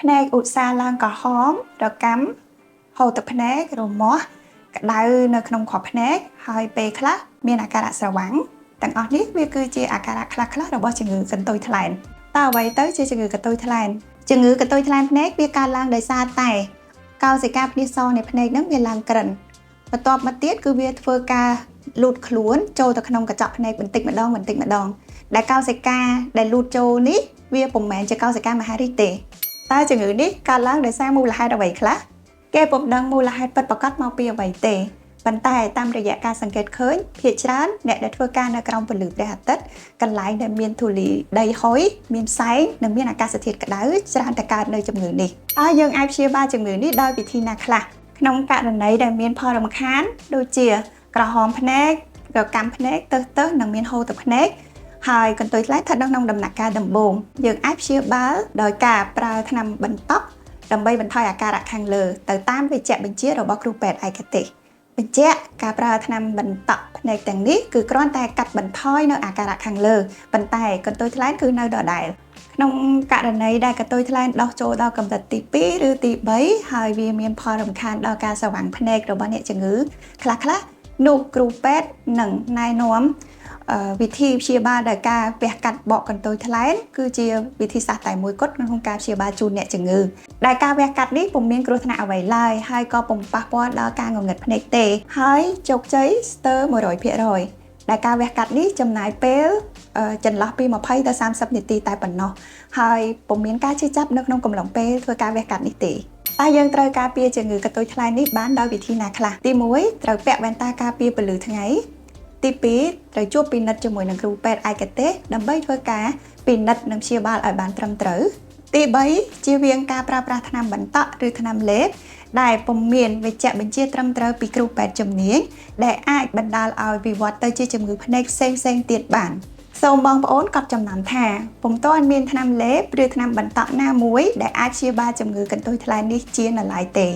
ភ្នែកឧស្សាហ៍ឡើងក្រហមរកាំហូរទឹកភ្នែករមាស់ក្តៅនៅក្នុងខួរភ្នែកហើយពេលខ្លះមានអាការៈស្រវាំងទាំងអស់នេះវាគឺជាអាការៈខ្លះៗរបស់ជំងឺកន្ទុយថ្លែនតើអ្វីទៅជាជំងឺកន្ទុយថ្លែនជំងឺកន្ទុយថ្លែនភ្នែកវាកើតឡើងដោយសារតែកោសិកាភ្នាសសនៃភ្នែកនឹងវាឡើងក្រិនបន្ទាប់មកទៀតគឺវាធ្វើការលូតខ្លួនចូលទៅក្នុងកញ្ចក់ភ្នែកបន្តិចម្ដងដែលកោសិកាដែលលូតចូលនេះវាពុំមែនជាកោសិកាមហារីកទេតើជំងឺនេះកើតឡើងដោយសារមូលហេតុអ្វីខ្លះគេពុំដឹងមូលហេតុពិតប្រាកដមកពីអ្វីទេប៉ុន្តែតាមរយៈការសង្កេតឃើញភាគច្រើនអ្នកដែលធ្វើការនៅក្រោមពន្លឺព្រះអាទិត្យកន្លែងដែលមានធូលីដីហុយមានផ្សែងនិងមានអាកាសធាតុក្តៅច្រើនតែកើតនៅជំងឺនេះតើយើងអាចព្យាបាលជំងឺនេះដោយវិធីណាខ្លះក្នុងករណីដែលមានផលរំខានដូចជាក្រហមភ្នែករកាំភ្នែកទើសនិងមានហូរទឹកភ្នែកហើយកន្ទុយថ្លែនស្ថិតនៅក្នុងដំណាក់កាលដំបូងយើងអាចព្យាបាលដោយការប្រើថ្នាំបន្តក់ដើម្បីបន្ថយអាការៈខាងលើទៅតាមវេជ្ជបញ្ជារបស់គ្រូពេទ្យឯកទេសបញ្ជាក់ការប្រើថ្នាំបន្តក់ភ្នែកទាំងនេះគឺគ្រាន់តែកាត់បន្ថយនៅអាការៈខាងលើប៉ុន្តែកន្ទុយថ្លែនគឺនៅដដែលក្នុងករណីដែលកន្ទុយថ្លែនដោះចូលដល់កម្រិតទី2ឬទី3ហើយវាមានផលរំខានដល់ការស្រវាំងភ្នែករបស់អ្នកជំងឺខ្លះនោះគ្រូពេទ្យនឹងណែនាំវិធីព្យាបាលដោយការវះកាត់បកកន្ទុយថ្លែនគឺជាវិធីសាស្ត្រតែមួយគត់ក្នុងការព្យាបាលជូនអ្នកជំងឺដែលការវះកាត់នេះពុំមានគ្រោះថ្នាក់អ្វីឡើយហើយក៏ពុំប៉ះពាល់ដល់ការងងឹតភ្នែកទេហើយជោគជ័យស្ទើរ 100% ដែលការវះកាត់នេះចំណាយពេលចន្លោះពី20ទៅ30នាទីតែប៉ុណ្ណោះហើយពុំមានការឈឺចាប់នៅក្នុងកំឡុងពេលធ្វើការវះកាត់នេះទេតែយើងត្រូវការពារជំងឺកន្ទុយថ្លែននេះបានដោយវិធីណាខ្លះទី1ត្រូវពាក់វ៉ែនតាការពារពន្លឺថ្ងៃទី2ត្រូវជួបពិនិត្យជាមួយនឹងគ្រូពេទ្យឯកទេសដើម្បីធ្វើការពិនិត្យនិងព្យាបាលឲ្យបានត្រឹមត្រូវទី3ជៀសវាងការប្រើប្រាស់ថ្នាំបន្តក់ឬថ្នាំលេបដែលពុំមានវេជ្ជបញ្ជាត្រឹមត្រូវពីគ្រូពេទ្យជំនាញដែលអាចបណ្ដាលឲ្យវិវត្តទៅជាជំងឺភ្នែកផ្សេងៗទៀតបានសូមបងប្អូនកត់ចំណាំថាពុំទាន់មានថ្នាំលេបឬថ្នាំបន្តក់ណាមួយដែលអាចព្យាបាលជំងឺកន្ទុយថ្លែននេះជានៅឡើយទេ